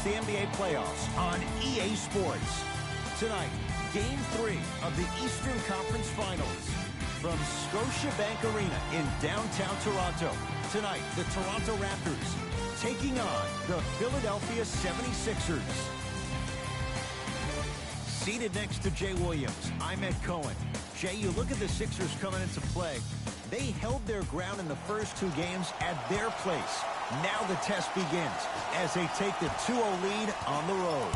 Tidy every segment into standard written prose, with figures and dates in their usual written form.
the NBA playoffs on EA Sports. Tonight, Game 3 of the Eastern Conference Finals. From Scotiabank Arena in downtown Toronto. Tonight, the Toronto Raptors taking on the Philadelphia 76ers. Seated next to Jay Williams, I'm Ed Cohen. Jay, you look at the Sixers coming into play. They held their ground in the first two games at their place. Now the test begins as they take the 2-0 lead on the road.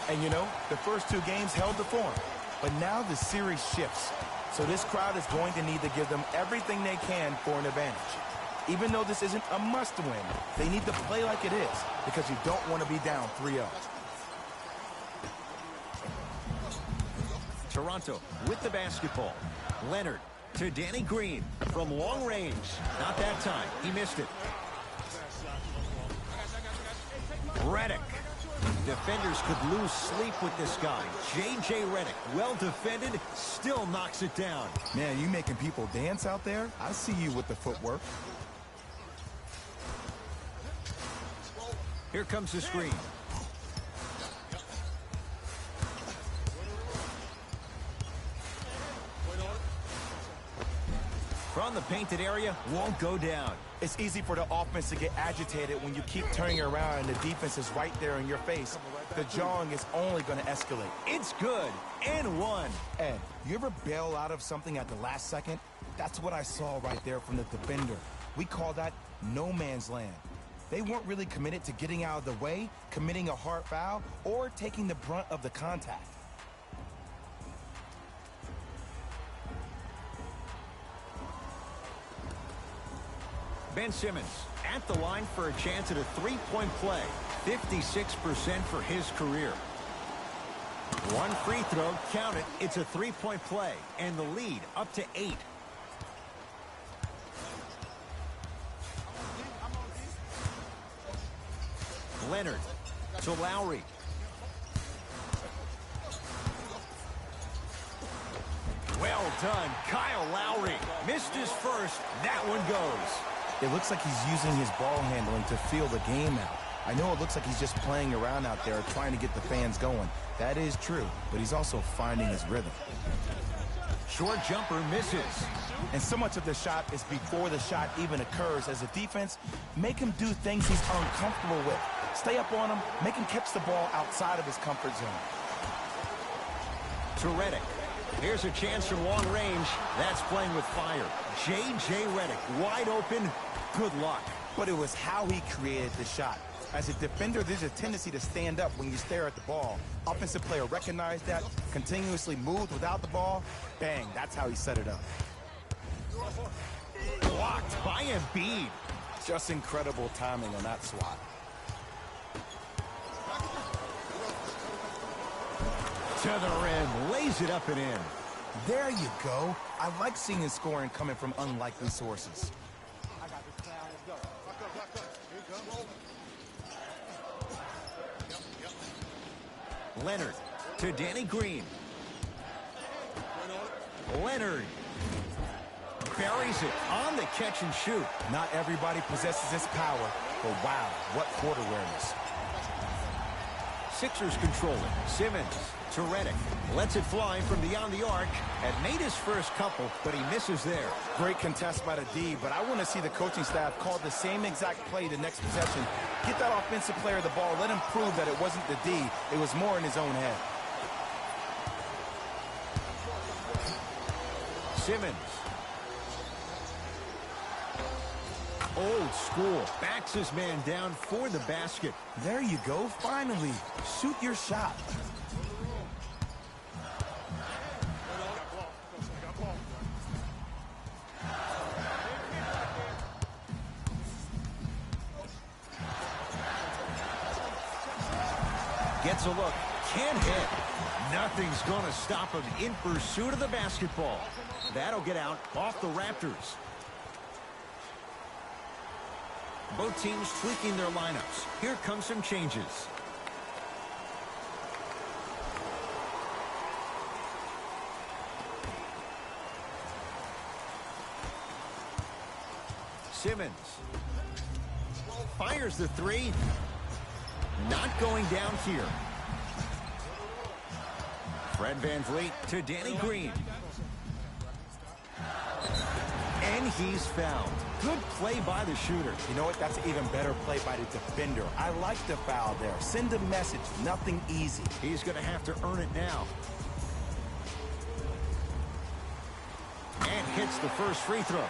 And you know, the first two games held the form. But now the series shifts. So this crowd is going to need to give them everything they can for an advantage. Even though this isn't a must-win, they need to play like it is because you don't want to be down 3-0. Toronto with the basketball. Leonard to Danny Green from long range. Not that time. He missed it. Redick. Defenders could lose sleep with this guy. J.J. Redick, well defended, still knocks it down. Man, you making people dance out there? I see you with the footwork. Here comes the screen. From the painted area, won't go down. It's easy for the offense to get agitated when you keep turning around and the defense is right there in your face. The jawing is only going to escalate. It's good. And one. Ed, you ever bail out of something at the last second? That's what I saw right there from the defender. We call that no man's land. They weren't really committed to getting out of the way, committing a hard foul, or taking the brunt of the contact. Ben Simmons at the line for a chance at a three-point play. 56% for his career. One free throw, count it. It's a three-point play, and the lead up to 8. Leonard to Lowry. Well done, Kyle Lowry. Missed his first. That one goes. It looks like he's using his ball handling to feel the game out. I know it looks like he's just playing around out there trying to get the fans going. That is true, but he's also finding his rhythm. Short jumper misses. And so much of the shot is before the shot even occurs. As a defense, make him do things he's uncomfortable with. Stay up on him, make him catch the ball outside of his comfort zone. To Redick. Here's a chance from long range. That's playing with fire. J.J. Redick, wide open. Good luck. But it was how he created the shot. As a defender, there's a tendency to stand up when you stare at the ball. Offensive player recognized that, continuously moved without the ball. Bang, that's how he set it up. Blocked by Embiid. Just incredible timing on that swat. To the rim, lays it up and in. There you go. I like seeing his scoring coming from unlikely sources. Leonard to Danny Green. Leonard buries it on the catch and shoot. Not everybody possesses this power, but wow, what court awareness. Sixers control it. Simmons to Redick. Lets it fly from beyond the arc. Had made his first couple, but he misses there. Great contest by the D, but I want to see the coaching staff call the same exact play the next possession. Get that offensive player the ball. Let him prove that it wasn't the D. It was more in his own head. Simmons. Old school. Backs his man down for the basket. There you go. Finally. Shoot your shot. Gets a look. Can't hit. Nothing's going to stop him in pursuit of the basketball. That'll get out off the Raptors. Both teams tweaking their lineups. Here come some changes. Simmons fires the three. Not going down here. Fred VanVleet to Danny Green. And he's fouled. Good play by the shooter. You know what? That's an even better play by the defender. I like the foul there. Send a message. Nothing easy. He's going to have to earn it now. And hits the first free throw.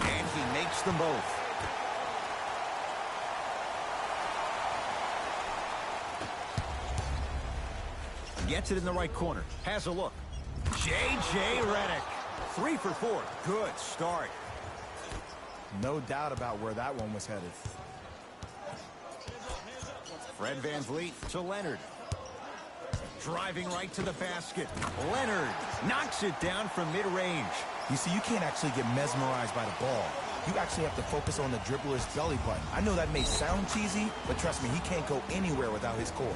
And he makes them both. Gets it in the right corner. Has a look. J.J. Redick. 3 for 4. Good start. No doubt about where that one was headed. Fred VanVleet to Leonard. Driving right to the basket. Leonard knocks it down from mid-range. You see, you can't actually get mesmerized by the ball. You actually have to focus on the dribbler's belly button. I know that may sound cheesy, but trust me, he can't go anywhere without his core.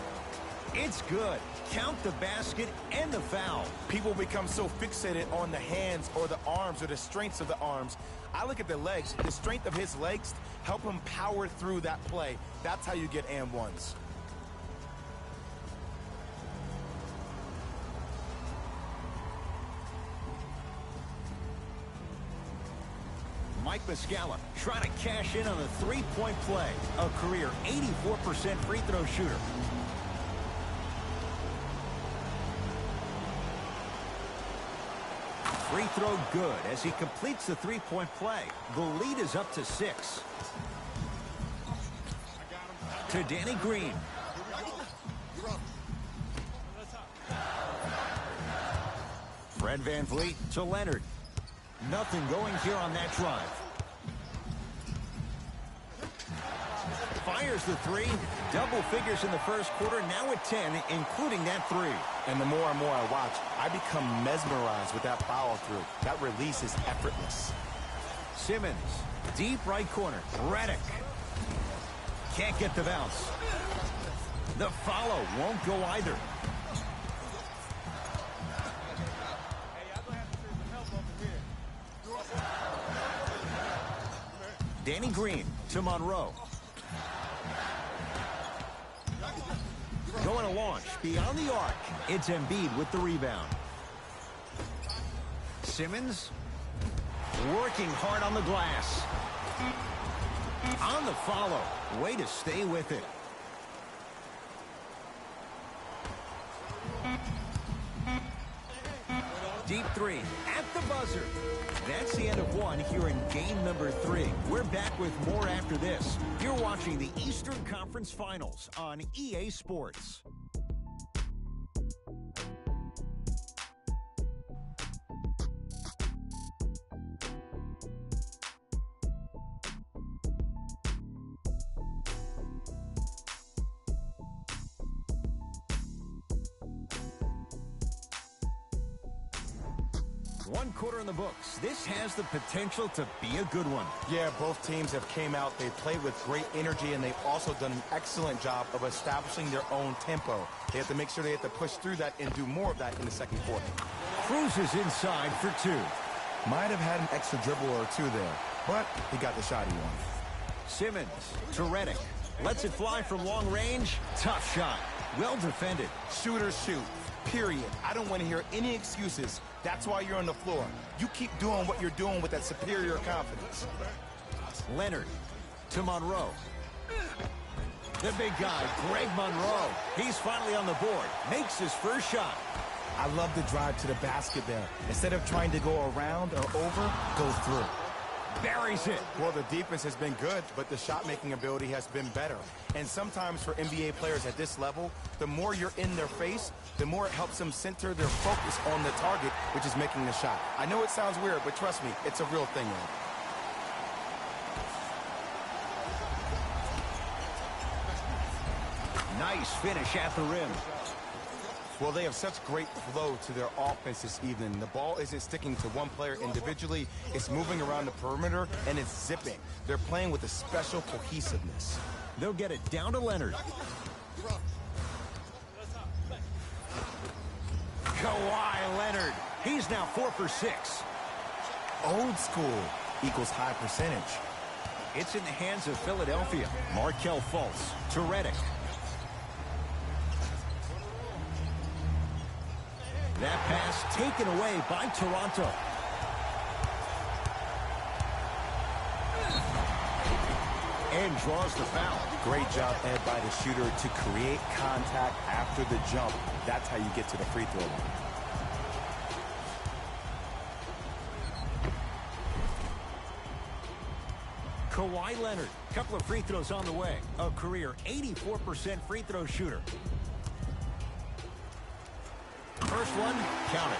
It's good. Count the basket and the foul. People become so fixated on the hands or the arms or the strengths of the arms. I look at the legs. The strength of his legs help him power through that play. That's how you get and ones. Mike Muscala trying to cash in on the three-point play. A career 84% free throw shooter. Free throw good as he completes the three-point play. The lead is up to 6. To Danny Green. Fred VanVleet to Leonard. Nothing going here on that drive. Fires the three. Double figures in the first quarter, now at 10, including that three. And the more and more I watch, I become mesmerized with that follow-through. That release is effortless. Simmons, deep right corner. Redick. Can't get the bounce. The follow won't go either. Danny Green to Monroe. Going to launch beyond the arc. It's Embiid with the rebound. Simmons working hard on the glass. On the follow. Way to stay with it. Deep three at the buzzer. That's the end of one here in game number 3. We're back with more after this. You're watching the Eastern Conference Finals on EA Sports. One quarter in the books. This has the potential to be a good one. Yeah, both teams have came out. They played with great energy, and they've also done an excellent job of establishing their own tempo. They have to make sure they have to push through that and do more of that in the second quarter. Cruises inside for 2. Might have had an extra dribble or two there, but he got the shot he wanted. Simmons to Redick. Lets it fly from long range. Tough shot. Well defended. Shooters shoot. Period. I don't want to hear any excuses. That's why you're on the floor. You keep doing what you're doing with that superior confidence. Leonard to Monroe. The big guy, Greg Monroe. He's finally on the board. Makes his first shot. I love the drive to the basket there. Instead of trying to go around or over, go through. Buries it. Well, the defense has been good, but the shot-making ability has been better. And sometimes for NBA players at this level, the more you're in their face, the more it helps them center their focus on the target, which is making the shot. I know it sounds weird, but trust me, it's a real thing, man. Nice finish at the rim. Well, they have such great flow to their offense this evening. The ball isn't sticking to one player individually. It's moving around the perimeter, and it's zipping. They're playing with a special cohesiveness. They'll get it down to Leonard. Kawhi Leonard. He's now 4 for 6. Old school equals high percentage. It's in the hands of Philadelphia. Markelle Fultz to Redick. That pass taken away by Toronto. And draws the foul. Great job, Ed, by the shooter to create contact after the jump. That's how you get to the free throw line. Kawhi Leonard, a couple of free throws on the way. A career 84% free throw shooter. First one, count it.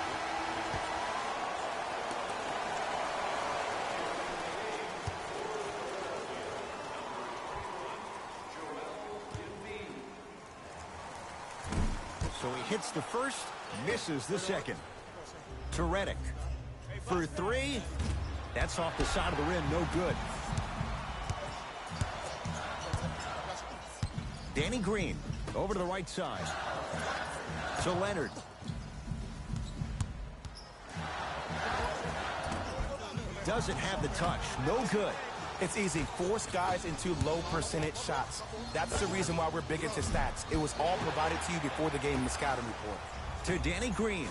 So he hits the first, misses the second. To Redick. For 3, that's off the side of the rim, no good. Danny Green, over to the right side. To Leonard. Doesn't have the touch, no good. It's easy. Force guys into low percentage shots. That's the reason why we're big into stats. It was all provided to you before the game in the scouting report. To Danny Green.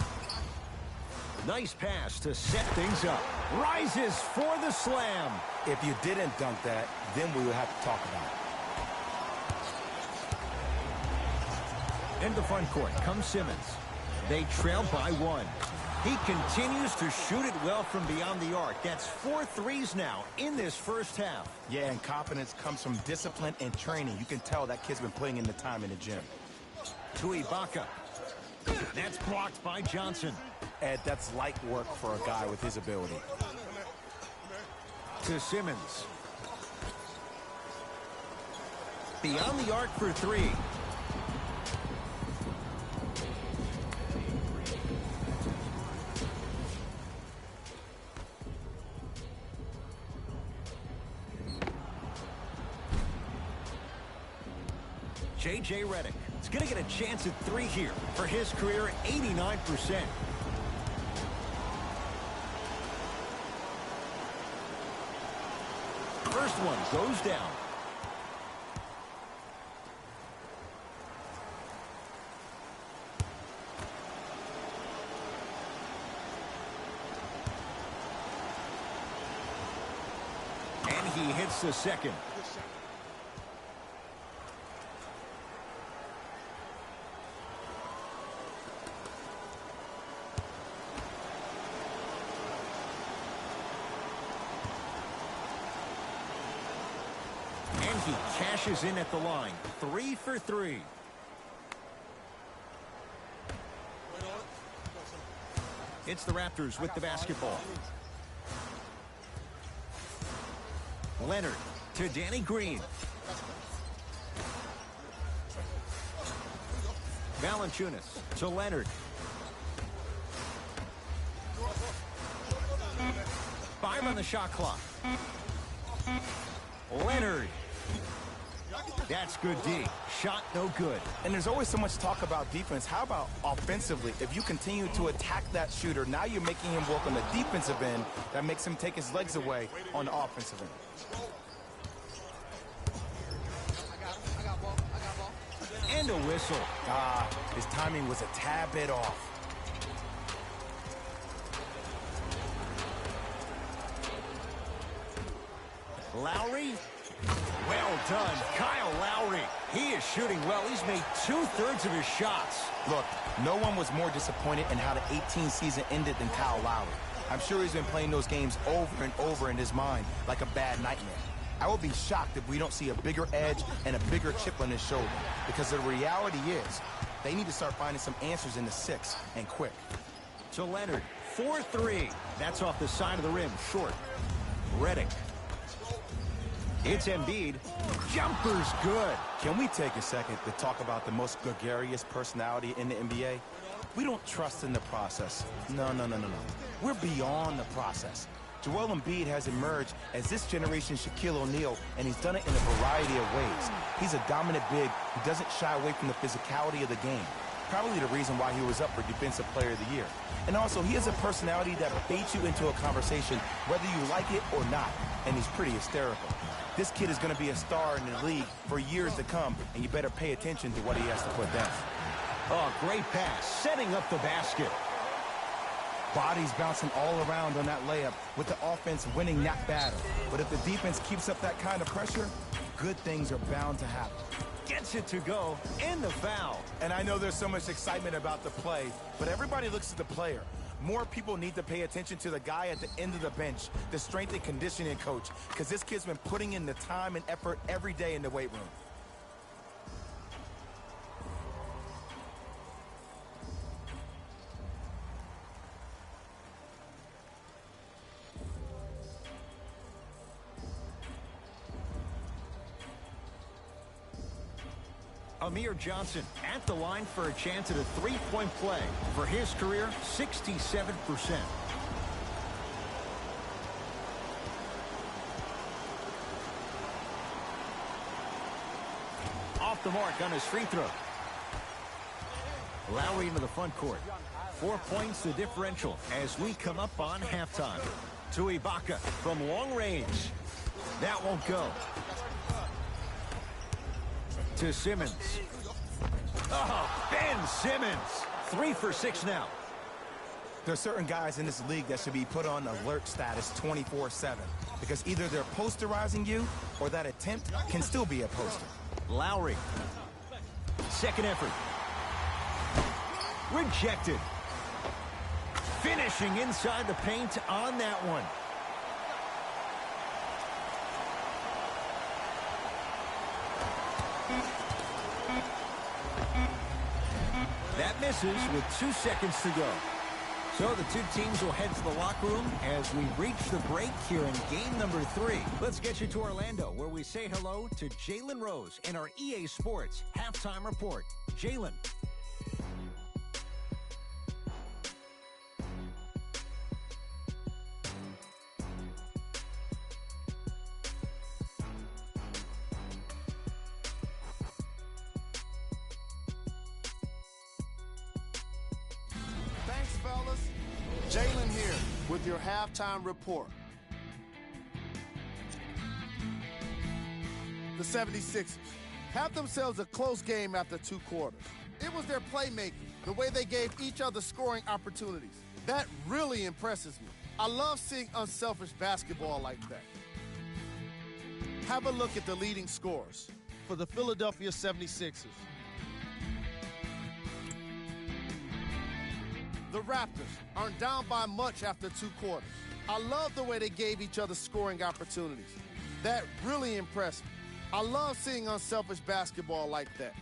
Nice pass to set things up. Rises for the slam. If you didn't dunk that, then we would have to talk about it. In the front court comes Simmons. They trail by 1. He continues to shoot it well from beyond the arc. That's 4 threes now in this first half. Yeah, and confidence comes from discipline and training. You can tell that kid's been putting in the time in the gym. To Ibaka. That's blocked by Johnson. Ed, that's light work for a guy with his ability. To Simmons. Beyond the arc for 3. J.J. Redick is going to get a chance at 3 here for his career 89%. First one goes down. And he hits the second. He cashes in at the line. 3 for 3. It's the Raptors with the basketball. Leonard to Danny Green. Valanciunas to Leonard. 5 on the shot clock. Leonard. That's good D. Shot no good. And there's always so much talk about defense. How about offensively? If you continue to attack that shooter, now you're making him work on the defensive end. That makes him take his legs away on the offensive end. And a whistle. His timing was a tad bit off. Lowry. Well done, Kyle Lowry. He is shooting well. He's made 2/3 of his shots. Look, no one was more disappointed in how the 18 season ended than Kyle Lowry. I'm sure he's been playing those games over and over in his mind like a bad nightmare. I will be shocked if we don't see a bigger edge and a bigger chip on his shoulder, because the reality is they need to start finding some answers in the 6 and quick. To Leonard, 4-3. That's off the side of the rim, short. Redick. It's Embiid. Jumper's good. Can we take a second to talk about the most gregarious personality in the NBA? We don't trust in the process. No. We're beyond the process. Joel Embiid has emerged as this generation's Shaquille O'Neal, and he's done it in a variety of ways. He's a dominant big who doesn't shy away from the physicality of the game. Probably the reason why he was up for Defensive Player of the Year. And also, he has a personality that baits you into a conversation whether you like it or not, and he's pretty hysterical. This kid is going to be a star in the league for years to come, and you better pay attention to what he has to put down. Oh, great pass, setting up the basket. Bodies bouncing all around on that layup with the offense winning that battle. But if the defense keeps up that kind of pressure, good things are bound to happen. Gets it to go, and the foul. And I know there's so much excitement about the play, but everybody looks at the player. More people need to pay attention to the guy at the end of the bench, the strength and conditioning coach, because this kid's been putting in the time and effort every day in the weight room. Amir Johnson at the line for a chance at a three-point play. For his career, 67%. Off the mark on his free throw. Lowry into the front court. 4 points the differential as we come up on halftime. To Ibaka from long range. That won't go. To Simmons. Oh, Ben Simmons. 3 for 6 now. There's certain guys in this league that should be put on alert status 24/7 because either they're posterizing you or that attempt can still be a poster. Lowry. Second effort. Rejected. Finishing inside the paint on that one. That misses with 2 seconds to go. So the two teams will head to the locker room as we reach the break here in game number 3. Let's get you to Orlando, where we say hello to Jalen Rose in our EA Sports Halftime Report. Jalen. Thanks, fellas. Jalen here with your halftime report. The 76ers have themselves a close game after 2 quarters. It was their playmaking, the way they gave each other scoring opportunities. That really impresses me. I love seeing unselfish basketball like that. Have a look at the leading scorers for the Philadelphia 76ers. The Raptors aren't down by much after 2 quarters. I love the way they gave each other scoring opportunities. That really impressed me. I love seeing unselfish basketball like that.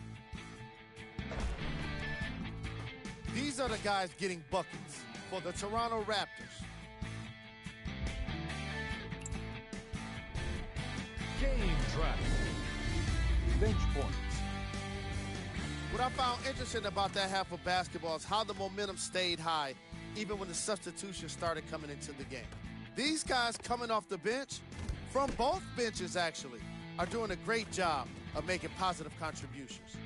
These are the guys getting buckets for the Toronto Raptors. Game track. Bench points. What I found interesting about that half of basketball is how the momentum stayed high even when the substitutions started coming into the game. These guys coming off the bench, from both benches actually, are doing a great job of making positive contributions.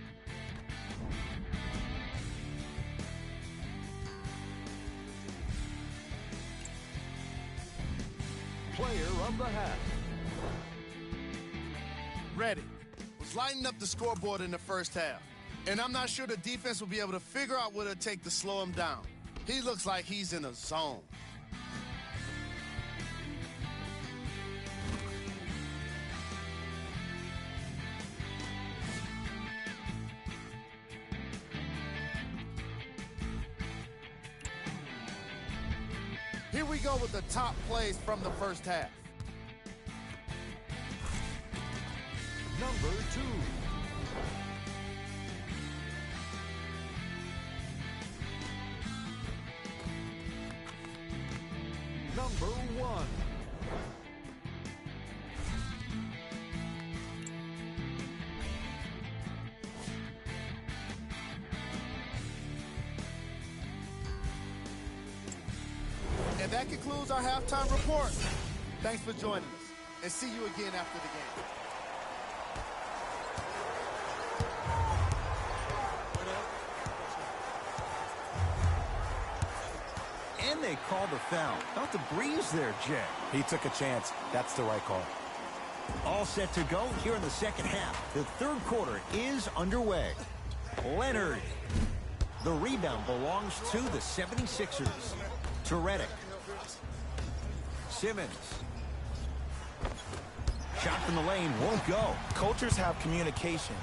Player of the half. Reddick was lighting up the scoreboard in the first half. And I'm not sure the defense will be able to figure out what it'll take to slow him down. He looks like he's in a zone. Here we go with the top plays from the first half. Number 2. Number 1. And that concludes our halftime report. Thanks for joining us, and see you again after the game. And they call the foul. Out the breeze there, Jay. He took a chance. That's the right call. All set to go here in the second half. The third quarter is underway. Leonard. The rebound belongs to the 76ers. To Redick. Simmons. Shot from the lane won't go. Cultures have communication.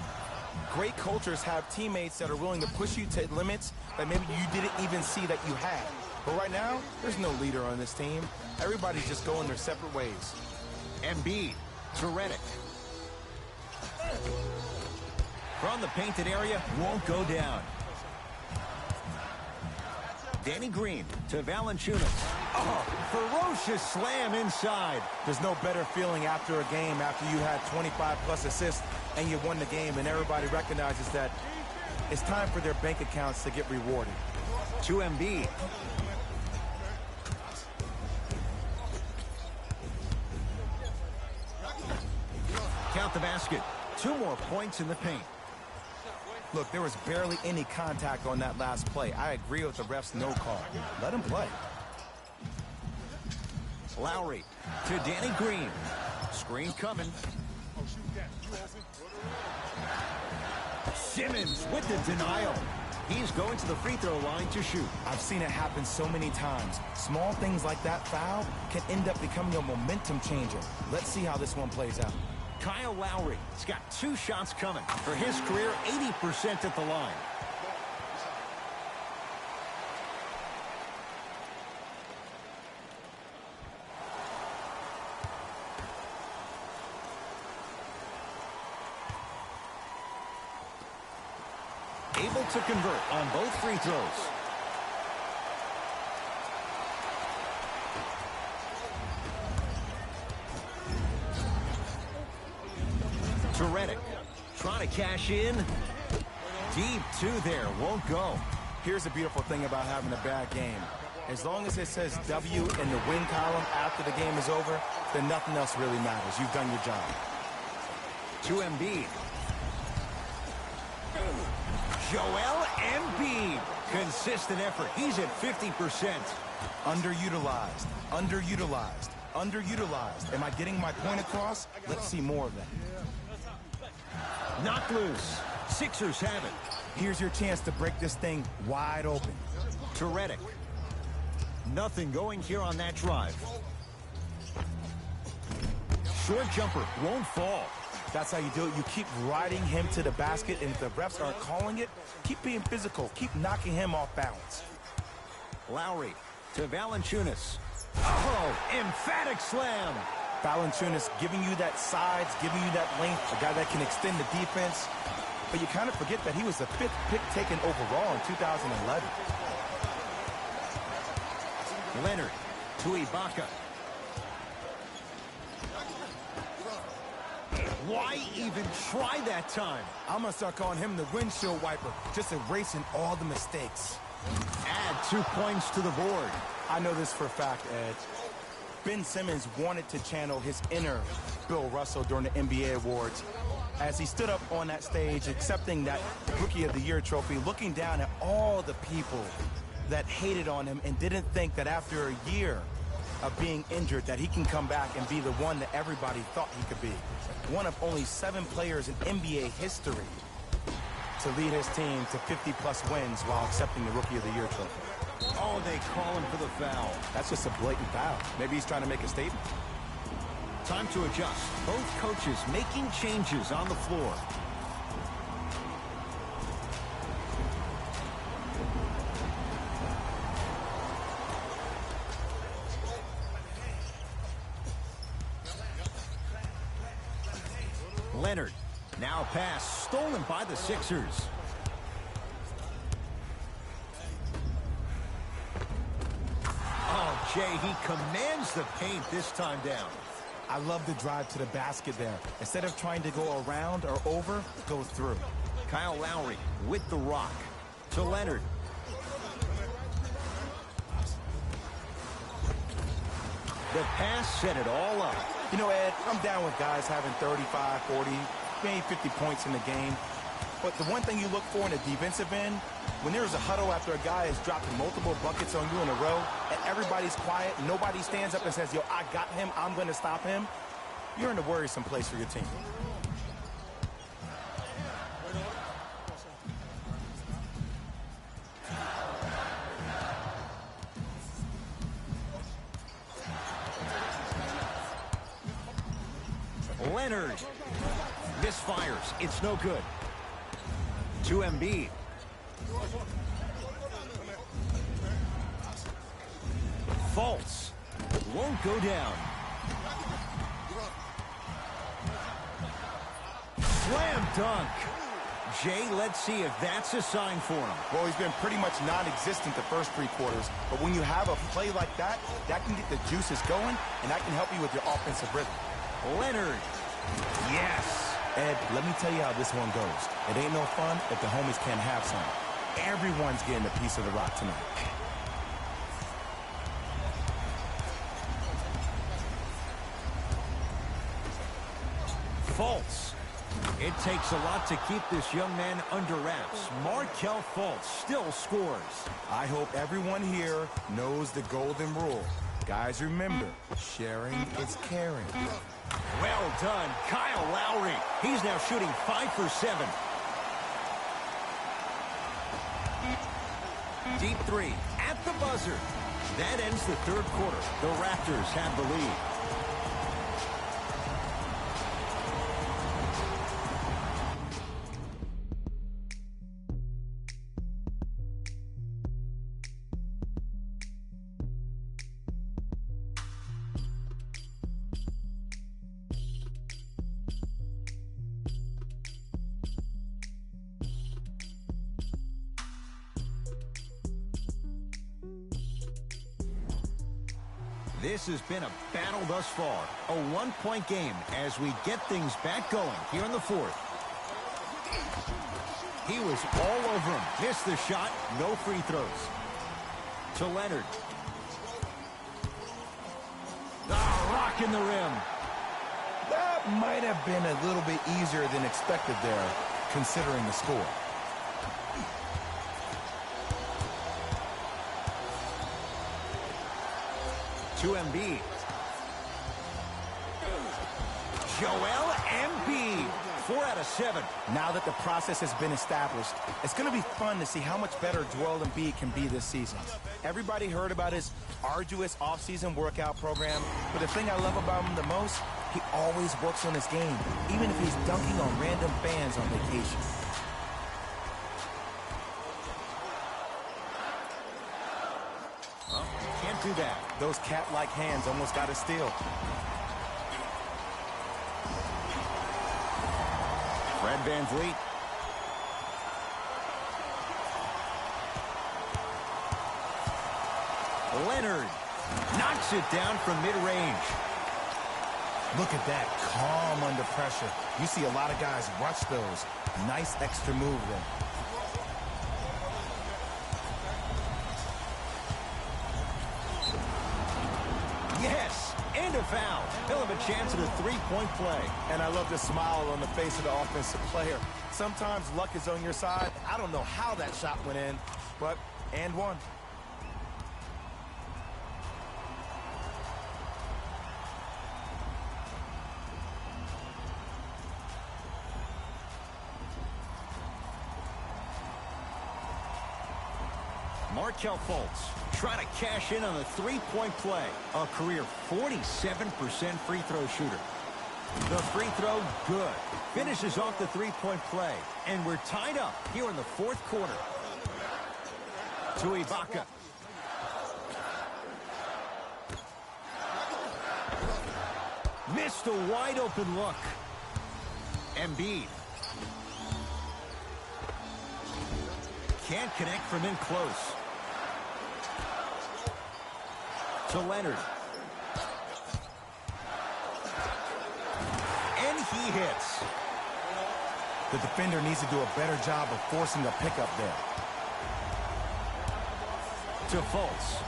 Great cultures have teammates that are willing to push you to limits that maybe you didn't even see that you had. But right now, there's no leader on this team. Everybody's just going their separate ways. Embiid to Redick. From the painted area, won't go down. Danny Green to Valanciunas. Oh, ferocious slam inside. There's no better feeling after a game after you had 25-plus assists and you won the game, and everybody recognizes that it's time for their bank accounts to get rewarded. To Embiid. Count the basket. 2 more points in the paint. Look, there was barely any contact on that last play. I agree with the ref's no call. Let him play. Lowry to Danny Green. Screen coming. Simmons with the denial. He's going to the free throw line to shoot. I've seen it happen so many times. Small things like that foul can end up becoming a momentum changer. Let's see how this one plays out. Kyle Lowry has got 2 shots coming. For his career, 80% at the line. Able to convert on both free throws. To Redick. Trying to cash in. Deep 2 there. Won't go. Here's the beautiful thing about having a bad game. As long as it says W in the win column after the game is over, then nothing else really matters. You've done your job. To Embiid. Joel Embiid. Consistent effort. He's at 50%. Underutilized. Underutilized. Underutilized. Am I getting my point across? Let's see more of that. Knocked loose. Sixers have it. Here's your chance to break this thing wide open. To Redick. Nothing going here on that drive. Short jumper won't fall. That's how you do it. You keep riding him to the basket, and if the refs aren't calling it, keep being physical. Keep knocking him off balance. Lowry to Valanciunas. Oh, emphatic slam. Valanciunas giving you that size, giving you that length, a guy that can extend the defense. But you kind of forget that he was the 5th pick taken overall in 2011. Leonard to Ibaka. Why even try that time? I'm going to start calling him the windshield wiper, just erasing all the mistakes. Add 2 points to the board. I know this for a fact, Ed. Ben Simmons wanted to channel his inner Bill Russell during the NBA Awards as he stood up on that stage accepting that Rookie of the Year trophy, looking down at all the people that hated on him and didn't think that after a year of being injured that he can come back and be the one that everybody thought he could be. One of only 7 players in NBA history to lead his team to 50-plus wins while accepting the Rookie of the Year trophy. Oh, they call him for the foul. That's just a blatant foul. Maybe he's trying to make a statement. Time to adjust. Both coaches making changes on the floor. Leonard. Now pass stolen by the Sixers. Oh, Jay, he commands the paint this time down. I love the drive to the basket there. Instead of trying to go around or over, go through. Kyle Lowry with the rock. To Leonard. The pass set it all up. You know, Ed, I'm down with guys having 35, 40, maybe 50 points in the game. But the one thing you look for in a defensive end, when there's a huddle after a guy has dropped multiple buckets on you in a row, and everybody's quiet, nobody stands up and says, yo, I got him, I'm going to stop him, you're in a worrisome place for your team. Leonard misfires. It's no good. To Embiid. False. Won't go down. Slam dunk. Jay, let's see if that's a sign for him. Well, he's been pretty much non-existent the first 3 quarters, but when you have a play like that, that can get the juices going, and that can help you with your offensive rhythm. Leonard. Yes. Ed, let me tell you how this one goes. It ain't no fun if the homies can't have some. Everyone's getting a piece of the rock tonight. Fultz. It takes a lot to keep this young man under wraps. Markelle Fultz still scores. I hope everyone here knows the golden rule. Guys, remember, sharing is caring. Well done, Kyle Lowry. He's now shooting 5 for 7. Deep 3 at the buzzer. That ends the 3rd quarter. The Raptors have the lead. This has been a battle thus far. A 1-point game as we get things back going here in the 4th. He was all over him. Missed the shot. No free throws. To Leonard. Rocking the rim. That might have been a little bit easier than expected there, considering the score. To Embiid. Joel Embiid. 4 out of 7. Now that the process has been established, it's going to be fun to see how much better Joel Embiid can be this season. Everybody heard about his arduous offseason workout program, but the thing I love about him the most, he always works on his game, even if he's dunking on random fans on vacation. Can't do that. Those cat-like hands almost got a steal. Fred VanVleet. Leonard knocks it down from mid-range. Look at that, calm under pressure. You see a lot of guys rush those. Nice extra move there. Yes, and a foul. He'll have a chance at a 3-point play. And I love the smile on the face of the offensive player. Sometimes luck is on your side. I don't know how that shot went in, but and one. Markelle Fultz trying to cash in on a 3-point play. A career 47% free throw shooter. The free throw, good. Finishes off the 3-point play. And we're tied up here in the 4th quarter. To Ibaka. Missed a wide open look. Embiid. Can't connect from in close. To Leonard. And he hits. The defender needs to do a better job of forcing a pickup there. To Fultz.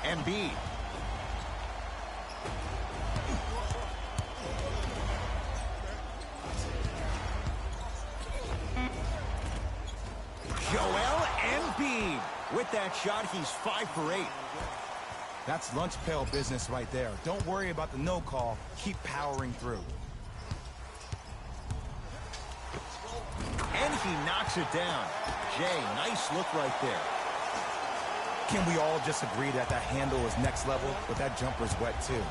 Embiid. With that shot, he's 5 for 8. That's lunch pail business right there. Don't worry about the no call. Keep powering through. And he knocks it down. Jay, nice look right there. Can we all just agree that that handle is next level, but that jumper's wet too?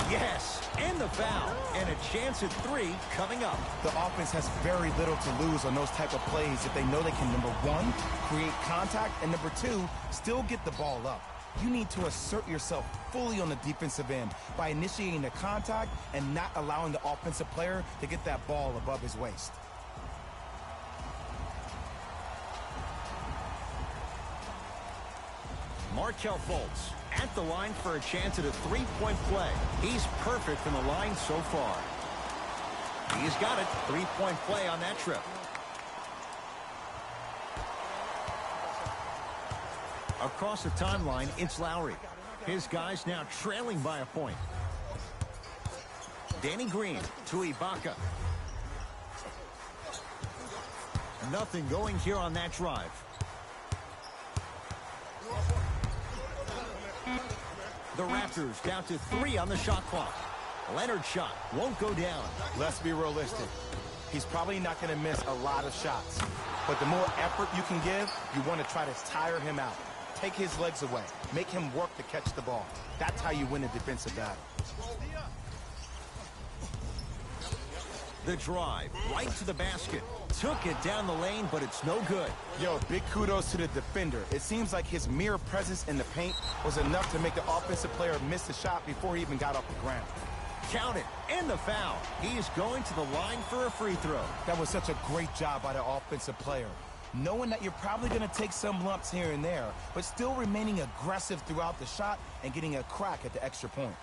Yes, and the foul. And a chance at 3 coming up. The offense has very little to lose on those type of plays if they know they can, number 1, create contact, and number 2, still get the ball up. You need to assert yourself fully on the defensive end by initiating the contact and not allowing the offensive player to get that ball above his waist. Markelle Fultz at the line for a chance at a 3-point play. He's perfect from the line so far. He's got it. 3-point play on that trip. Across the timeline, it's Lowry. His guys now trailing by a point. Danny Green to Ibaka. Nothing going here on that drive. The Raptors down to 3 on the shot clock. Leonard's shot won't go down. Let's be realistic. He's probably not going to miss a lot of shots. But the more effort you can give, you want to try to tire him out. Take his legs away. Make him work to catch the ball. That's how you win a defensive battle. The drive right to the basket. Took it down the lane, but it's no good. Yo, big kudos to the defender. It seems like his mere presence in the paint was enough to make the offensive player miss the shot before he even got off the ground. Count it, and the foul. He's going to the line for a free throw. That was such a great job by the offensive player. Knowing that you're probably going to take some lumps here and there, but still remaining aggressive throughout the shot and getting a crack at the extra point.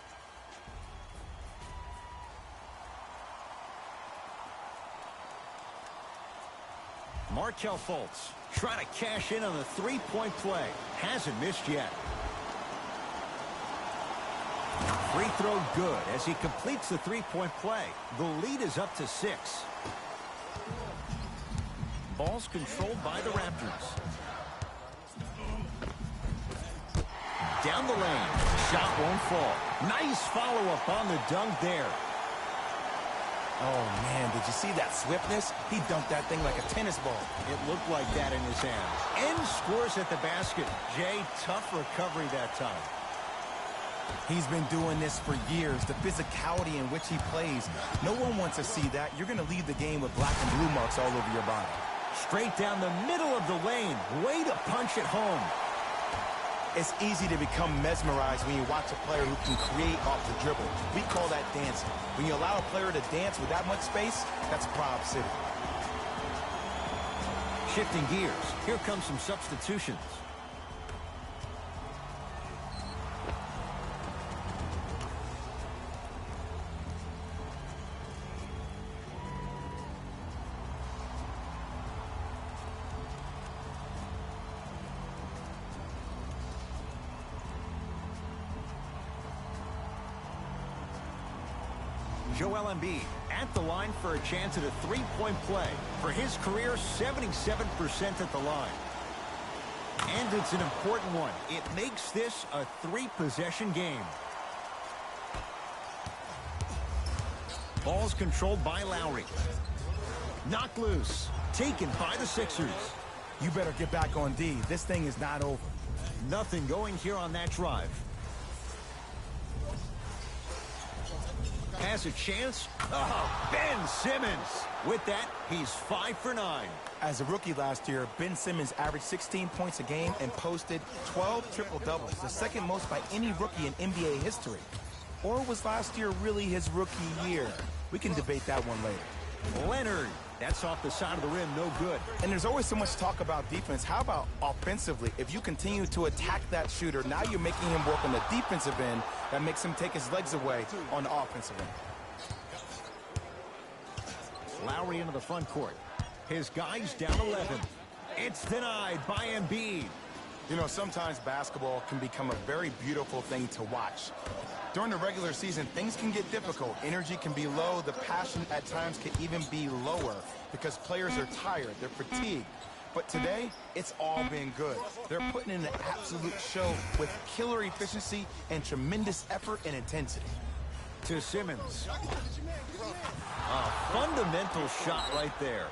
Markelle Fultz trying to cash in on the 3-point play. Hasn't missed yet. Free throw good as he completes the 3-point play. The lead is up to 6. Ball's controlled by the Raptors. Down the lane. Shot won't fall. Nice follow-up on the dunk there. Oh, man, did you see that swiftness? He dunked that thing like a tennis ball. It looked like that in his hands. And scores at the basket. Jay, tough recovery that time. He's been doing this for years. The physicality in which he plays. No one wants to see that. You're going to leave the game with black and blue marks all over your body. Straight down the middle of the lane. Way to punch it home. It's easy to become mesmerized when you watch a player who can create off the dribble. We call that dancing. When you allow a player to dance with that much space, that's Prob City. Shifting gears. Here comes some substitutions. Joel Embiid at the line for a chance at a 3-point play. For his career, 77% at the line. And it's an important one. It makes this a 3-possession game. Ball's controlled by Lowry. Knocked loose. Taken by the Sixers. You better get back on D. This thing is not over. Nothing going here on that drive. Has a chance. Oh, Ben Simmons. With that, he's 5 for 9. As a rookie last year, Ben Simmons averaged 16 points a game and posted 12 triple-doubles, the second most by any rookie in NBA history. Or was last year really his rookie year? We can debate that one later. Leonard. That's off the side of the rim, no good. And there's always so much talk about defense. How about offensively? If you continue to attack that shooter, now you're making him work on the defensive end. That makes him take his legs away on the offensive end. Lowry into the front court. His guys down 11. It's denied by Embiid. You know, sometimes basketball can become a very beautiful thing to watch. During the regular season, things can get difficult. Energy can be low. The passion at times can even be lower because players are tired. They're fatigued. But today, it's all been good. They're putting in an absolute show with killer efficiency and tremendous effort and intensity. To Simmons. A fundamental shot right there.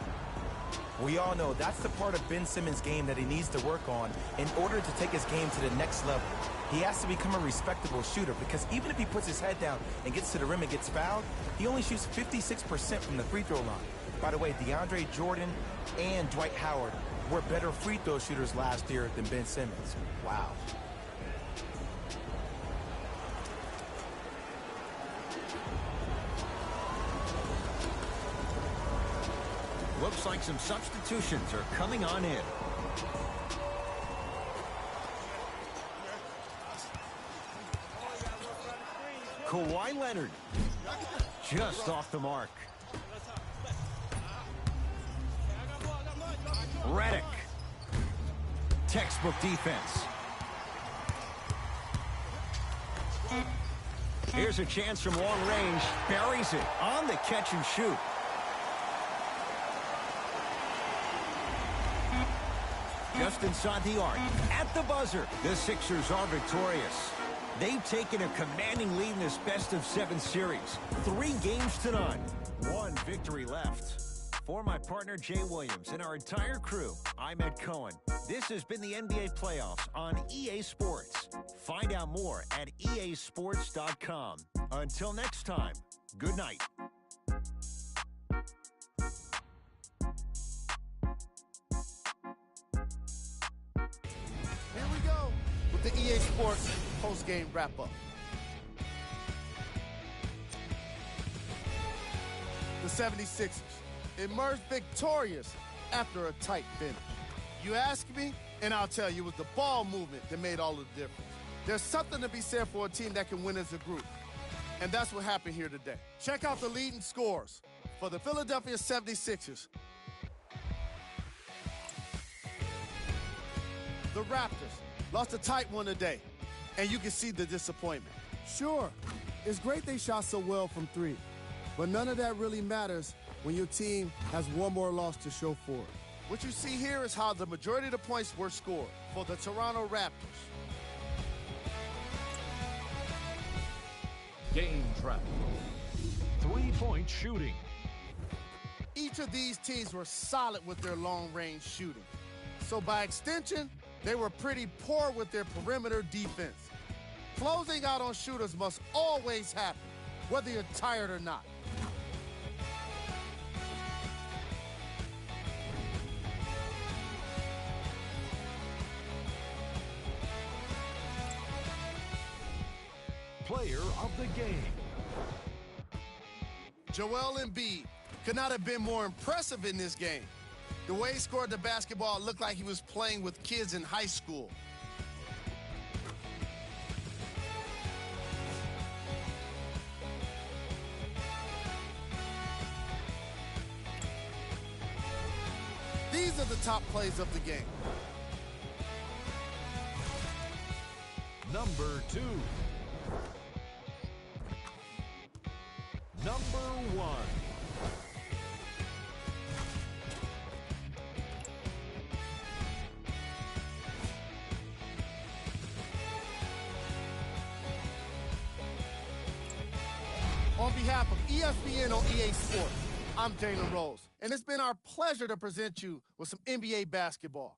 We all know that's the part of Ben Simmons' game that he needs to work on in order to take his game to the next level. He has to become a respectable shooter because even if he puts his head down and gets to the rim and gets fouled, he only shoots 56% from the free throw line. By the way, DeAndre Jordan and Dwight Howard were better free throw shooters last year than Ben Simmons. Wow. Looks like some substitutions are coming on in. Kawhi Leonard. Just off the mark. Redick. Textbook defense. Here's a chance from long range. Buries it on the catch and shoot. Just inside the arc. At the buzzer, the Sixers are victorious. They've taken a commanding lead in this best-of-7 series. 3 games to none. 1 victory left. For my partner, Jay Williams, and our entire crew, I'm Ed Cohen. This has been the NBA Playoffs on EA Sports. Find out more at easports.com. Until next time, good night. Here we go with the EA Sports post-game wrap-up. The 76ers emerged victorious after a tight finish. You ask me, and I'll tell you, it was the ball movement that made all the difference. There's something to be said for a team that can win as a group, and that's what happened here today. Check out the leading scores for the Philadelphia 76ers. The Raptors lost a tight one today, and you can see the disappointment. Sure, it's great they shot so well from 3, but none of that really matters when your team has one more loss to show for it. What you see here is how the majority of the points were scored for the Toronto Raptors. Game trap. 3-point shooting. Each of these teams were solid with their long-range shooting. So by extension, they were pretty poor with their perimeter defense. Closing out on shooters must always happen, whether you're tired or not. Player of the game. Joel Embiid could not have been more impressive in this game. The way he scored the basketball looked like he was playing with kids in high school. These are the top plays of the game. Number 2. Number 1. On behalf of ESPN on EA Sports, I'm Jalen Rose, and it's been our pleasure to present you with some NBA basketball.